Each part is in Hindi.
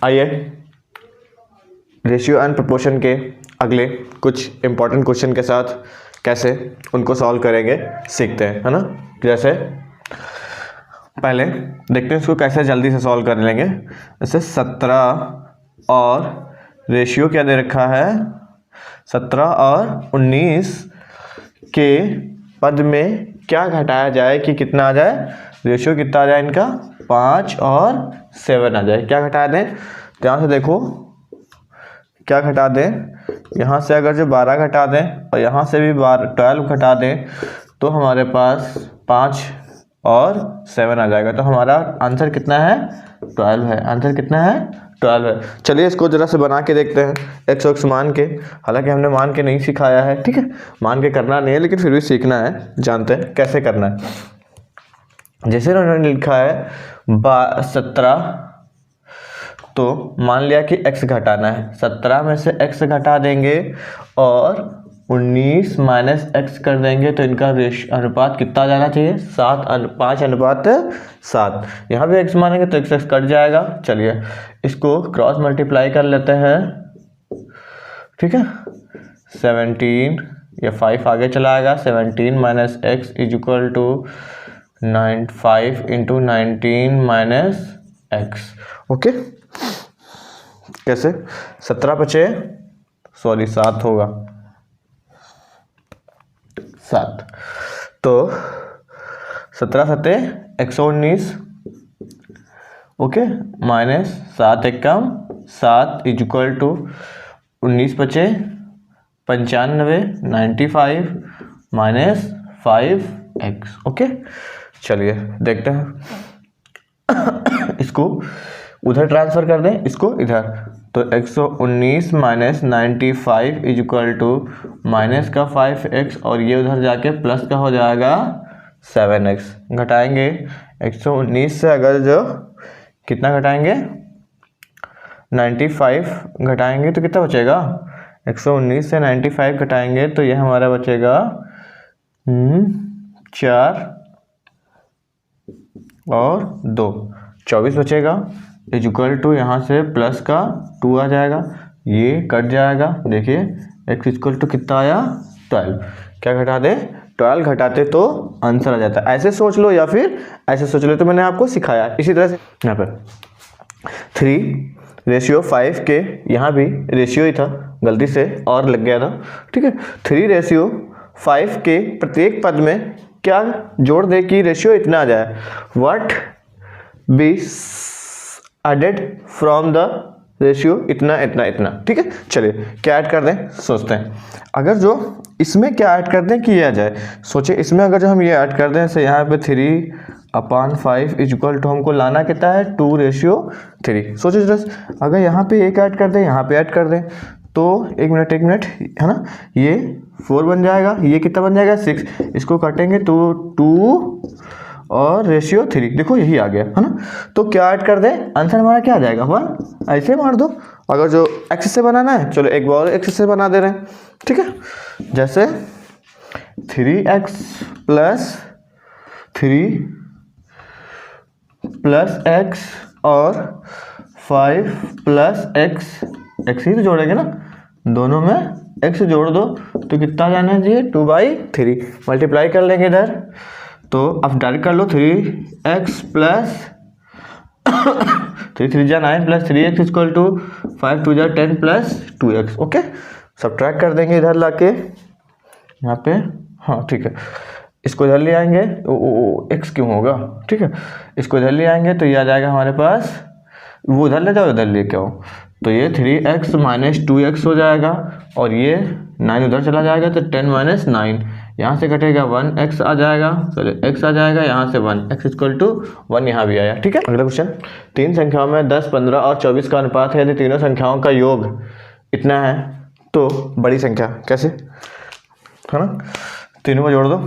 आइए रेशियो एंड प्रोपोर्शन के अगले कुछ इंपॉर्टेंट क्वेश्चन के साथ कैसे उनको सॉल्व करेंगे सीखते हैं, है ना। जैसे पहले देखते हैं इसको कैसे जल्दी से सॉल्व कर लेंगे। जैसे 17 और रेशियो क्या दे रखा है, 17 और 19 के पद में क्या घटाया जाए कि कितना आ जाए, रेशियो कितना आ जाए इनका, 5 और 7 आ जाए। क्या घटा दें, ध्यान से देखो क्या घटा दें, यहाँ से अगर जो 12 घटा दें और यहाँ से भी 12 घटा दें तो हमारे पास 5 और 7 आ जाएगा। तो हमारा आंसर कितना है, 12 है। आंसर कितना है, 12 है। चलिए इसको जरा से बना के देखते हैं एक्स और एक्स मान के। हालांकि हमने मान के नहीं सिखाया है, ठीक है, मान के करना नहीं है, लेकिन फिर भी सीखना है, जानते हैं कैसे करना है। जैसे उन्होंने लिखा है 17, तो मान लिया कि x घटाना है, 17 में से x घटा देंगे और 19 माइनस x कर देंगे तो इनका अनुपात कितना जाना चाहिए, 5:7। यहाँ भी x मानेंगे तो x कट जाएगा। चलिए इसको क्रॉस मल्टीप्लाई कर लेते हैं, ठीक है। 17 या 5 आगे चला आएगा, 17 minus x is equal to 5 into 19 minus x। Okay, कैसे, 17 बचे, सॉरी 7 होगा, 7, तो 17 सते 119, okay, minus 7 Ekam 7 is equal to 19 बचे 95, 95 माइनस 5x। ओके, चलिए देखते हैं इसको उधर ट्रांसफर कर दें, इसको इधर, तो 119 minus 95 is equal to minus का 5x और ये उधर जाके प्लस का हो जाएगा 7x। घटाएंगे 119 से, अगर जो कितना घटाएंगे 95 घटाएंगे तो कितना बचेगा, 119 से 95 घटाएंगे तो ये हमारा बचेगा 4 और 2, 24 बचेगा इज इक्वल टू यहाँ से प्लस का 2 आ जाएगा, ये कट जाएगा। देखिए x इक्वल टू कितना आया, 12। क्या घटा दे, 12 घटाते तो आंसर आ जाता है। ऐसे सोच लो या फिर ऐसे सोच लो, तो मैंने आपको सिखाया। इसी तरह से यहाँ पर 3:5 के, यहाँ भी रेशियो ही था, गलती से और लग गया था, ठीक है। 3:5 के प्रत्येक पद में क्या जोड़ दे कि रेशियो इतना आ जाए, what be added from the ratio इतना इतना इतना, ठीक है। चलिए क्या ऐड कर दें, सोचते हैं। अगर जो इसमें क्या ऐड कर दें कि ये आ जाए, सोचे इसमें अगर जो हम ये ऐड कर दें, से यहाँ पे 3/5 इज इक्वल टू हमको लाना कितना है, 2:3। सोचे जरा अगर यहाँ पे एक ऐड कर दें, यहाँ पे ऐड कर दें, तो एक मिनट है ना, ये 4 बन जाएगा, ये कितना बन जाएगा 6। इसको काटेंगे तो 2 और रेशियो 3, देखो यही आ गया, है ना। तो क्या ऐड कर दें, आंसर हमारा क्या आ जाएगा 1। ऐसे मार दो। अगर जो x से बनाना है, चलो एक बार x से बना दे रहे हैं, ठीक है। जैसे 3x प्लस 3 प्लस x और 5 प्लस x ही तो जोड़ेंगे ना, दोनों में x जोड़ दो तो कितना जाना चाहिए, 2/3। मल्टीप्लाई कर लेंगे इधर, तो अब डायरेक्ट कर लो, 3x plus 3 3 9 plus 3x equal to 5 2 10 plus 2x। Okay, subtract कर देंगे इधर लाके यहाँ पे, हाँ ठीक है। इसको इधर ले आएंगे, x क्यों होगा, ठीक है। इसको इधर ले आएंगे तो ये आ जाएगा हमारे पास, वो उधर ले जाओ इधर लेके आओ, तो ये 3x माइनस 2x हो जाएगा और ये 9 उधर चला जाएगा तो 10 माइनस 9, यहाँ से कटेगा 1x आ जाएगा, चलिए x आ जाएगा, यहाँ से 1, x इक्वल टू 1 यहाँ भी आया, ठीक है। अगला क्वेश्चन, 3 संख्याओं में 10, 15 और 24 का अनुपात है, यदि तीनों संख्याओं का योग इतना है तो बड़ी संख्या कैसे, है ना। तीनों को जोड़ दो,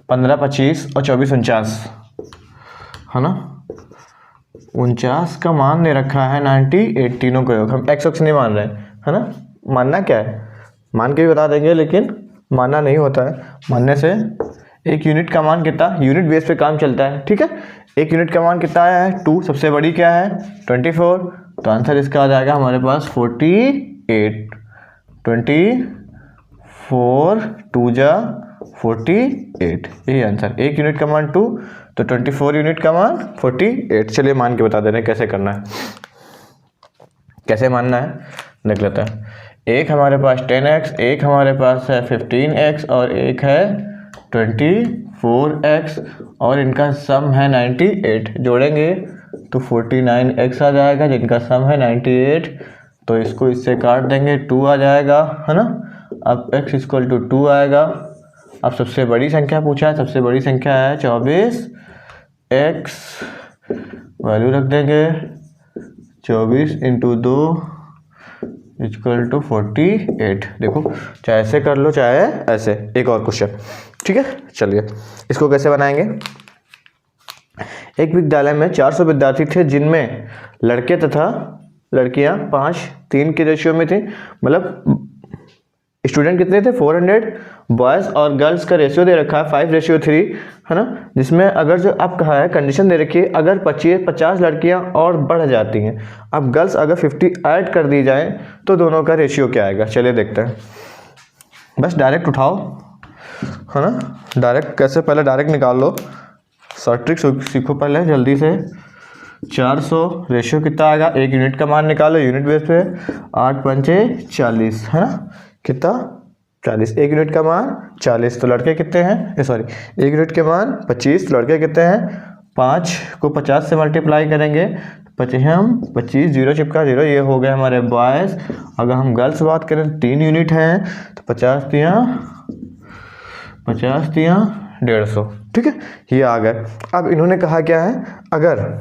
15 25 और 24 49, है ना। 49 का मान दे रखा है 98, तीनों का योग, हम x नहीं मान रहे हैं, है ना। मानना क्या है, मान के भी बता देंगे, लेकिन मानना नहीं होता है, मानने से एक यूनिट का मान कितना, यूनिट बेस पे काम चलता है, ठीक है। एक यूनिट का मान कितना आया है 2, सबसे बड़ी क्या है 24, तो आंसर इसका आ जाएगा हमारे पास 48। 24 2 जा 48, यही आंसर। एक यूनिट का मान 2 तो 24 यूनिट का मान 48। चलिए मान के बता दे रहे हैं कैसे करना है, कैसे मानना है देख लेते हैं। एक हमारे पास 10x, एक हमारे पास है 15x और एक है 24x और इनका सम है 98। जोड़ेंगे तो 49x आ जाएगा जिनका सम है 98। तो इसको इससे काट देंगे 2 आ जाएगा, है ना। अब x इक्वल टू 2 आएगा। अब सबसे बड़ी संख्या पूछा है, सबसे बड़ी संख्या है 24x, वैल्यू रख देंगे 24 इंटू 2 इक्वल टू 48। देखो चाहे ऐसे कर लो चाहे ऐसे। एक और क्वेश्चन, ठीक है। चलिए इसको कैसे बनाएंगे। एक विद्यालय में 400 विद्यार्थी थे जिनमें लड़के तथा लड़कियां 5:3 की रेशियो में थी। मतलब स्टूडेंट कितने थे 400, बॉयज़ और गर्ल्स का रेशियो दे रखा है 5:3, है ना। जिसमें अगर जो अब कहा है कंडीशन दे रखी है अगर 50 लड़कियां और बढ़ जाती हैं, अब गर्ल्स अगर 50 ऐड कर दी जाए तो दोनों का रेशियो क्या आएगा। चलिए देखते हैं। बस डायरेक्ट उठाओ, है ना। डायरेक्ट कैसे, पहले डायरेक्ट निकाल लो, शॉर्ट ट्रिक सीखो पहले जल्दी से। 400 रेशियो कितना आएगा, एक यूनिट का मान निकालो यूनिट बेस पे। 8 पंचे 40, है ना। कितना 40, एक यूनिट का मान 40 तो लड़के कितने हैं, सॉरी एक यूनिट के मान 25 तो लड़के कितने हैं। 5 को 50 से मल्टीप्लाई करेंगे, 25 0 चिपका 0, ये हो गए हमारे बॉयज़। अगर हम गर्ल्स बात करें तो 3 यूनिट हैं तो 50 तियाँ 150, ठीक है। ये आ गए। अब इन्होंने कहा क्या है, अगर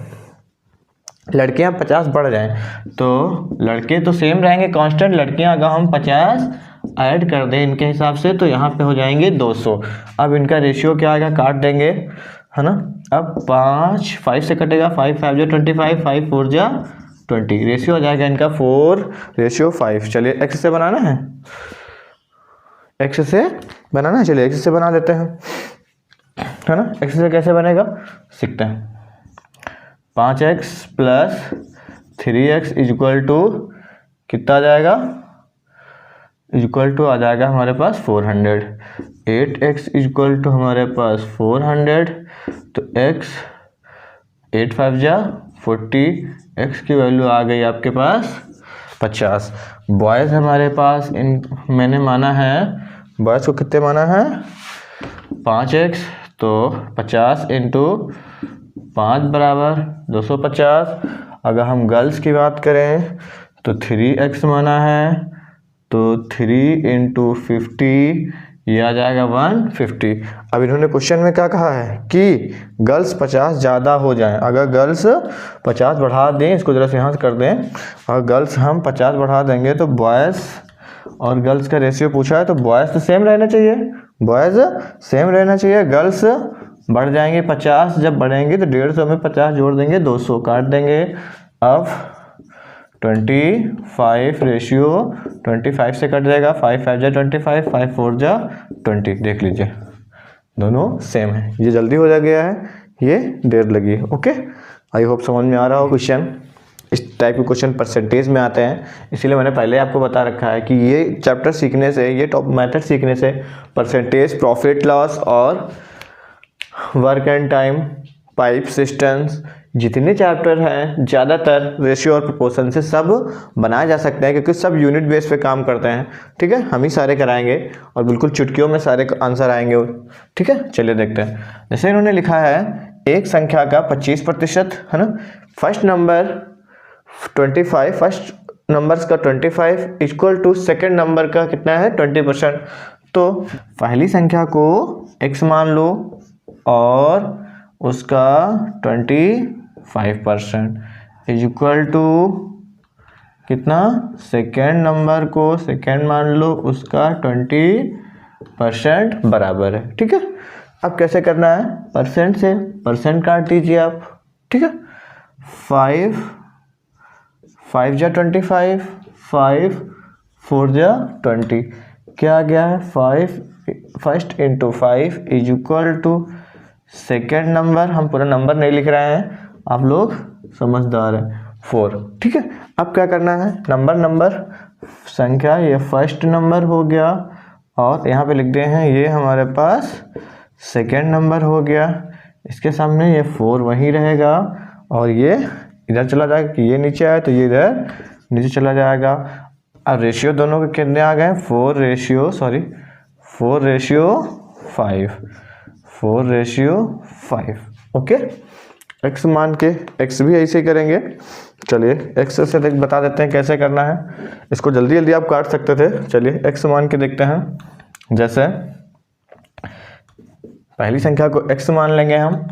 लड़कियां 50 बढ़ जाएं तो लड़के तो सेम रहेंगे कांस्टेंट, लड़कियां अगर हम 50 ऐड कर दें इनके हिसाब से तो यहाँ पे हो जाएंगे 200। अब इनका रेशियो क्या आएगा, काट देंगे, है ना। अब 5 से कटेगा, 5 5 जा 25, 5 4 जा 20, रेशियो आ जाएगा इनका 4:5। चलिए एक्स से बनाना है, एक्स से बनाना है, चलिए एक्स से बना देते हैं, है ना। एक्स से कैसे बनेगा सीखते हैं। 5x plus 3x equal to कितना आ जाएगा, इक्वल टू आ जाएगा हमारे पास 400। 8x इक्वल टू हमारे पास 400, तो x 8 5 जा 40, x की वैल्यू आ गई आपके पास 50। बॉयज़ हमारे पास मैंने माना है, बॉयज़ को कितने माना है 5x, तो 50 इंटू 5 बराबर 250। अगर हम गर्ल्स की बात करें तो 3x माना है, तो 3 इंटू 50 ये आ जाएगा 150। अब इन्होंने क्वेश्चन में क्या कहा है कि गर्ल्स 50 ज़्यादा हो जाएं। अगर गर्ल्स 50 बढ़ा दें, इसको जरा से यहाँ से कर दें, और गर्ल्स हम 50 बढ़ा देंगे तो बॉयज़ और गर्ल्स का रेशियो पूछा है तो बॉयज़ तो सेम रहना चाहिए, बॉयज़ सेम रहना चाहिए, गर्ल्स बढ़ जाएंगे 50, जब बढ़ेंगे तो 150 में 50 जोड़ देंगे 200 काट देंगे। अब 25 रेशियो 25 से कट जाएगा, 5 5 जा 25, 5 4 जा 20, देख लीजिए दोनों सेम है। ये जल्दी हो जा गया है, ये देर लगी है। ओके, आई होप समझ में आ रहा हो क्वेश्चन। इस टाइप के क्वेश्चन परसेंटेज में आते हैं, इसीलिए मैंने पहले आपको बता रखा है कि ये चैप्टर सीखने से, ये टॉप मेथड सीखने से परसेंटेज, प्रॉफिट लॉस और work and time, pipe systems, जितने चैप्टर हैं ज़्यादातर रेशियो और प्रोपोर्शन से सब बनाए जा सकते हैं, क्योंकि सब यूनिट बेस पे काम करते हैं, ठीक है। हम ही सारे कराएंगे और बिल्कुल चुटकियों में सारे आंसर आएंगे, ठीक है। चलिए देखते हैं। जैसे इन्होंने लिखा है एक संख्या का 25%, है ना। फर्स्ट नंबर 25, फर्स्ट नंबर्स का 25 इक्वल टू सेकेंड नंबर का कितना है 20%। तो पहली संख्या को x मान लो और उसका 25% इज इक्वल टू कितना, सेकेंड नंबर को सेकेंड मान लो उसका 20% बराबर है, ठीक है। अब कैसे करना है, परसेंट से परसेंट काट दीजिए आप, ठीक है। 5 5 जा 25, 5 4 जा 20, क्या आ गया है 5 first into 5 is equal to second number, हम पूरा नंबर नहीं लिख रहे हैं, आप लोग समझदार हैं, 4। ठीक है, अब क्या करना है, नंबर संख्या, ये फर्स्ट नंबर हो गया और यहाँ पे लिख दिए हैं ये हमारे पास सेकेंड नंबर हो गया, इसके सामने ये 4 वहीं रहेगा और ये इधर चला जाएगा कि ये नीचे आए तो ये इधर नीचे चला जाएगा। अब रेशियो दोनों के कितने आ गए, 4:5। ओके, एक्स मान के एक्स भी ऐसे ही करेंगे। चलिए एक्स से बता देते हैं कैसे करना है, इसको जल्दी जल्दी आप काट सकते थे। चलिए एक्स मान के देखते हैं। जैसे पहली संख्या को एक्स मान लेंगे हम,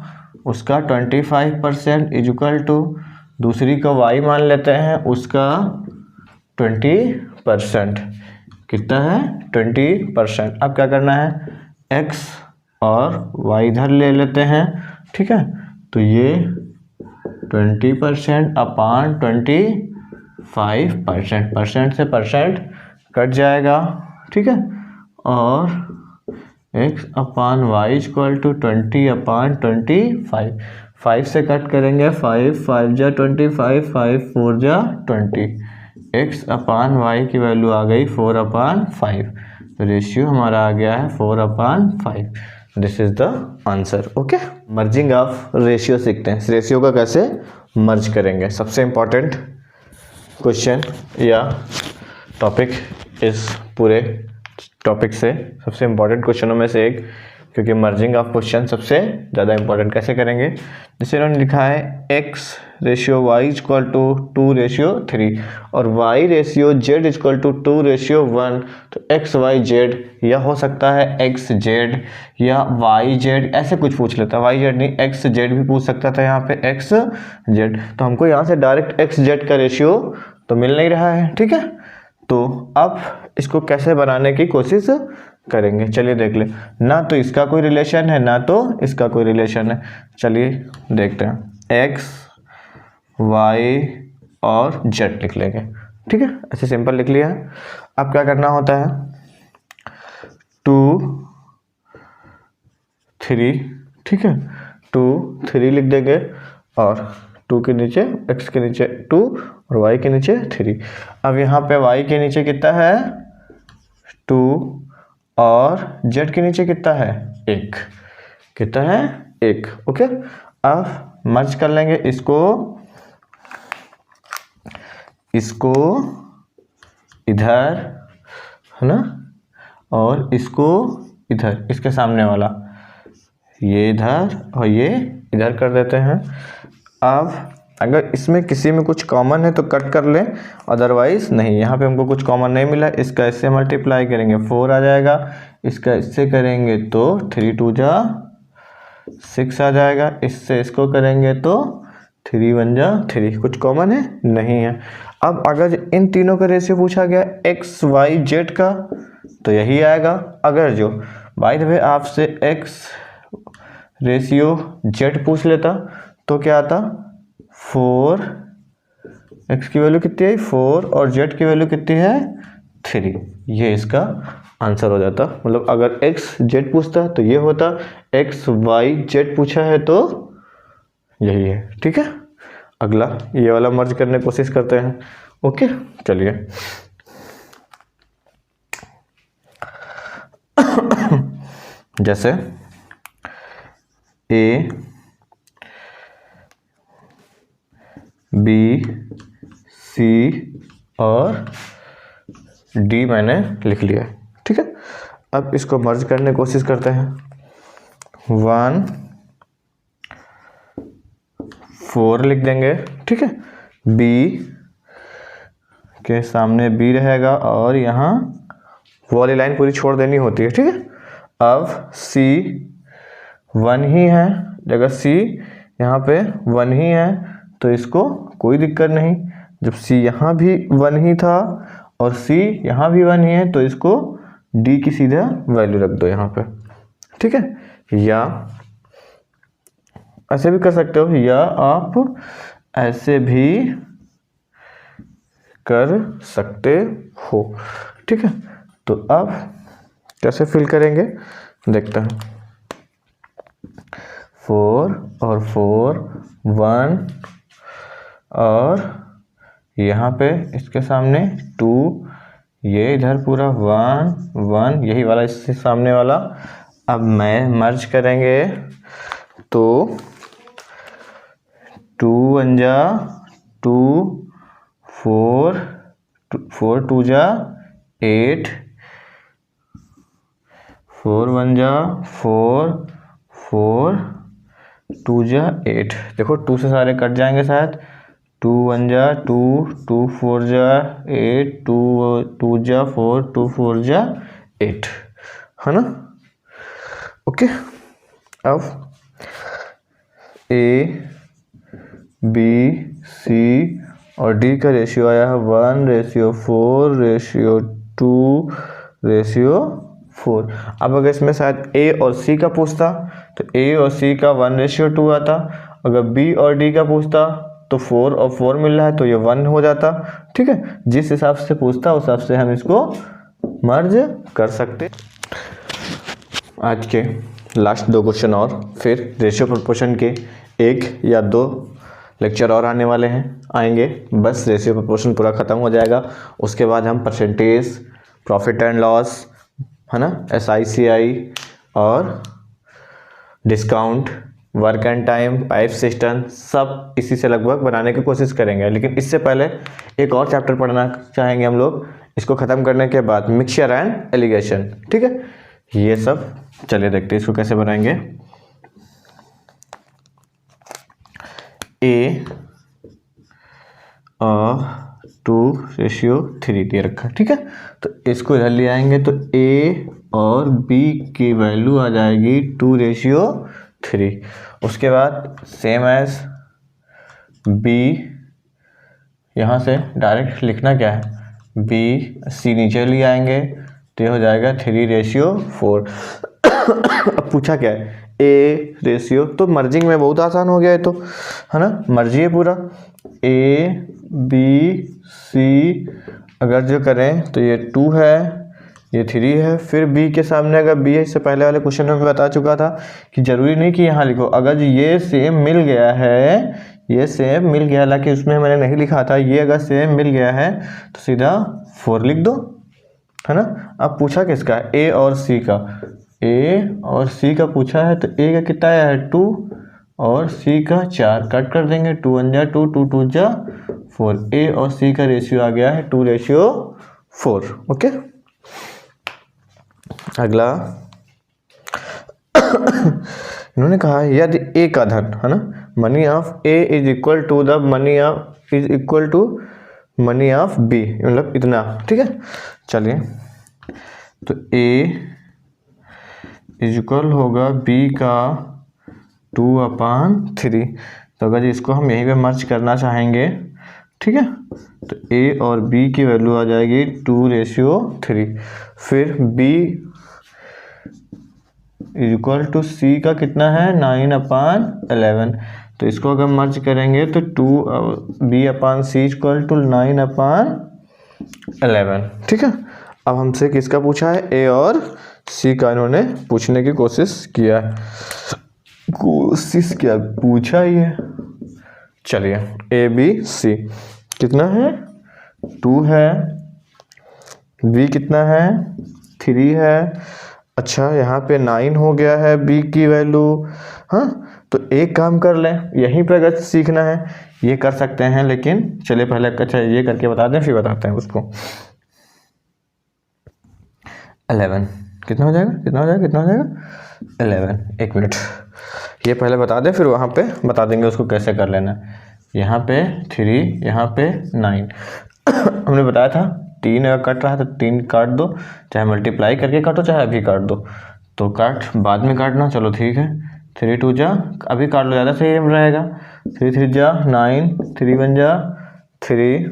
उसका 25% इज इक्वल टू, दूसरी को वाई मान लेते हैं, उसका 20%। कितना है, 20%। अब क्या करना है, एक्स और वाई इधर ले लेते हैं। ठीक है, तो ये 20% अपान 25%, परसेंट से परसेंट कट जाएगा। ठीक है, और x upon y equal to 20/25, 5 से कट करेंगे, 5 जा 25, 5 4 जा 20, x अपान वाई की वैल्यू आ गई 4/5, तो रेशियो हमारा आ गया है 4/5। This is the answer. Okay, merging of ratio सीखते हैं, रेशियो का कैसे मर्ज करेंगे। सबसे इम्पॉर्टेंट क्वेश्चन या टॉपिक, इस पूरे टॉपिक से सबसे इम्पॉर्टेंट क्वेश्चनों में से एक, क्योंकि मर्जिंग ऑफ क्वेश्चन सबसे ज़्यादा इम्पॉर्टेंट। कैसे करेंगे, जैसे उन्होंने लिखा है x/y इक्वल टू 2:3 और y/z इक्वल टू 2:1, तो x/y/z या हो सकता है xz या yz, ऐसे कुछ पूछ लेता है। yz नहीं, xz भी पूछ सकता था, यहाँ पे xz, तो हमको यहाँ से डायरेक्ट xz का रेशियो तो मिल नहीं रहा है। ठीक है, तो अब इसको कैसे बनाने की कोशिश करेंगे, चलिए देख ले। ना तो इसका कोई रिलेशन है, ना तो इसका कोई रिलेशन है। चलिए देखते हैं, x y और z लिख लेंगे। ठीक है, ऐसे सिंपल लिख लिया है। अब क्या करना होता है, 2 3, ठीक है, 2 3 लिख देंगे और 2 के नीचे, x के नीचे 2 और y के नीचे 3। अब यहाँ पे y के नीचे कितना है, 2 और z के नीचे कितना है, 1। कितना है, 1। ओके, अब मर्ज कर लेंगे इसको इधर, है ना, और इसको इधर, इसके सामने वाला ये इधर और ये इधर कर देते हैं। अब अगर इसमें किसी में कुछ कॉमन है तो कट कर लें, अदरवाइज नहीं। यहाँ पे हमको कुछ कॉमन नहीं मिला, इसका इससे मल्टीप्लाई करेंगे 4 आ जाएगा, इसका इससे करेंगे तो 3 2 जा 6 आ जाएगा, इससे इसको करेंगे तो 3 1 जा 3। कुछ कॉमन है, नहीं है। अब अगर इन तीनों का रेशियो पूछा गया x y z का, तो यही आएगा। अगर जो बाय द वे आपसे x रेशियो z पूछ लेता तो क्या आता, 4, x की वैल्यू कितनी है 4 और z की वैल्यू कितनी है 3, ये इसका आंसर हो जाता। मतलब अगर x z पूछता तो ये होता, x y z पूछा है तो यही है। ठीक है, अगला ये वाला मर्ज करने की कोशिश करते हैं। ओके, चलिए जैसे A B C और D मैंने लिख लिया। ठीक है, अब इसको मर्ज करने की कोशिश करते हैं। 1 4 लिख देंगे। ठीक है, B के सामने B रहेगा और यहाँ वो वाली लाइन पूरी छोड़ देनी होती है। ठीक है, अब C 1 ही है, जगह C यहाँ पे 1 ही है तो इसको कोई दिक्कत नहीं। जब C यहाँ भी 1 ही था और C यहाँ भी 1 ही है तो इसको D की सीधा वैल्यू रख दो यहाँ पे। ठीक है, या ऐसे भी कर सकते हो, या आप ऐसे भी कर सकते हो। ठीक है, तो अब कैसे फिल करेंगे देखते हैं। 4 और 4 1 और यहाँ पे इसके सामने 2, ये इधर पूरा 1 1, यही वाला इससे सामने वाला। अब मैं मर्ज करेंगे तो 2 1 जा 2, 4 4 2 जा 8, 4 1 जा 4, 4 2 जा 8। देखो 2 से सारे कट जाएंगे शायद। 2 1 जा 2, 2 4 जा 8, 2 जा 4, 2 4 जा 8, है ना। ओके, अब A B C और D का रेशियो आया है 1:4:2:4। अब अगर इसमें शायद A और C का पूछता तो A और C का 1:2 आता। अगर B और D का पूछता तो 4 और 4 मिल रहा है तो ये 1 हो जाता। ठीक है, जिस हिसाब से पूछता उस हिसाब से हम इसको मर्ज कर सकते। आज के लास्ट 2 क्वेश्चन और फिर रेशियो प्रोपोर्शन के 1 या 2 लेक्चर और आने वाले हैं, आएंगे। बस रेशियो प्रोपोर्शन पूरा ख़त्म हो जाएगा। उसके बाद हम परसेंटेज, प्रॉफिट एंड लॉस, है ना, SICI और discount, work and time, pipe system, सब इसी से लगभग बनाने की कोशिश करेंगे। लेकिन इससे पहले एक और चैप्टर पढ़ना चाहेंगे हम लोग। इसको ख़त्म करने के बाद मिक्सचर एंड एलिगेशन। ठीक है, ये सब चलिए देखते हैं इसको कैसे बनाएंगे। A/2:3 दे रखा। ठीक है, तो इसको इधर ले आएंगे तो A और B की वैल्यू आ जाएगी 2:3। उसके बाद सेम एज B, यहाँ से डायरेक्ट लिखना क्या है, B C नीचे ले आएंगे तो ये हो जाएगा 3:4। अब पूछा क्या है, A रेशियो, तो मर्जिंग में बहुत आसान हो गया है, तो है ना, मर्जी है पूरा। A B C अगर जो करें तो ये 2 है, ये 3 है। फिर B के सामने अगर B है, इससे पहले वाले क्वेश्चन में बता चुका था कि ज़रूरी नहीं कि यहाँ लिखो। अगर ये सेम मिल गया है, ये सेम मिल गया, हालांकि उसमें मैंने नहीं लिखा था, ये अगर सेम मिल गया है तो सीधा 4 लिख दो, है ना। अब पूछा किसका, A और C का। A और C का पूछा है तो A का कितना आया है 2 और C का 4, कट कर देंगे। 2 1 जा 2, 2 2 जा 4। A और C का रेशियो आ गया है 2:4। ओके, अगला इन्होंने कहा यदि A का धन, है ना, money of A is equal to the money of B, मतलब इतना। ठीक है, चलिए, तो A इज इक्वल होगा B का 2/3। तो अगर इसको हम यहीं पे मर्ज करना चाहेंगे, ठीक है, तो A और B की वैल्यू आ जाएगी 2:3। फिर B is equal to C का कितना है 9/11। तो इसको अगर मर्ज करेंगे तो B/C इक्वल टू 9/11। ठीक है, अब हमसे किसका पूछा है, A और C का इन्होंने पूछने की कोशिश किया है, पूछा ही है। चलिए, A B C कितना है 2 है, B कितना है 3 है। अच्छा, यहाँ पे 9 हो गया है B की वैल्यू। हाँ, तो एक काम कर लें, यहीं पर अगर सीखना है ये कर सकते हैं, लेकिन चलिए पहले अच्छा ये करके बता दें फिर बताते हैं उसको। 11 कितना हो जाएगा 11। एक मिनट, ये पहले बता दें फिर वहाँ पे बता देंगे उसको कैसे कर लेना। यहाँ पे 3, यहाँ पे 9। हमने बताया था 3 अगर कट रहा है तो 3 काट दो, चाहे मल्टीप्लाई करके काटो चाहे अभी काट दो। तो काट बाद में काटना, चलो ठीक है। 3 2 जा, अभी काट लो, ज़्यादा सही रहेगा। 3 3 जा 9, 3 1 जा 3,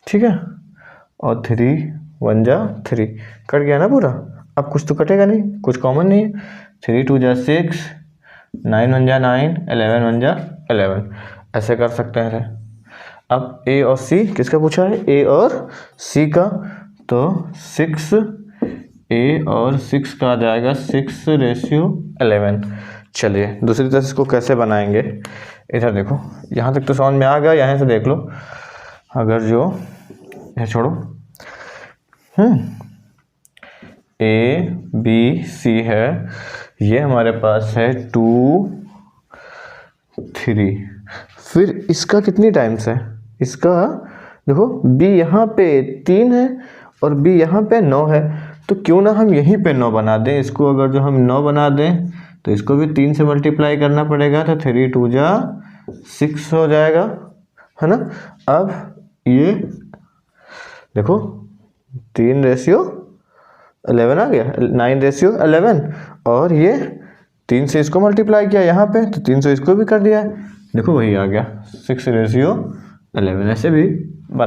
ठीक है, और 3 1 जा 3, कट गया ना पूरा। अब कुछ तो कटेगा नहीं, कुछ कॉमन नहीं है। 3 2 जा 6, 9 1 जा 9, 11 1 जा 11, ऐसे कर सकते हैं। अब A और C किसका पूछा है, A और C का। तो 6 a और 6 का आ जाएगा 6:11। चलिए दूसरी तरह से इसको कैसे बनाएंगे, इधर देखो, यहाँ तक तो समझ में आ गया, यहाँ से देख लो। अगर जो यह छोड़ो, A B C है, ये हमारे पास है 2 3, फिर इसका कितनी टाइम्स है, इसका देखो B यहाँ पे 3 है और B यहाँ पे 9 है, तो क्यों ना हम यहीं पे 9 बना दें इसको। अगर जो हम 9 बना दें तो इसको भी 3 से मल्टीप्लाई करना पड़ेगा, तो 3 2 जा 6 हो जाएगा, है ना। अब ये देखो 3:11 आ गया, 9:11, और ये 3 से इसको मल्टीप्लाई किया यहाँ पे, तो 3 से इसको भी कर दिया, देखो वही आ गया 6:11। ऐसे भी बना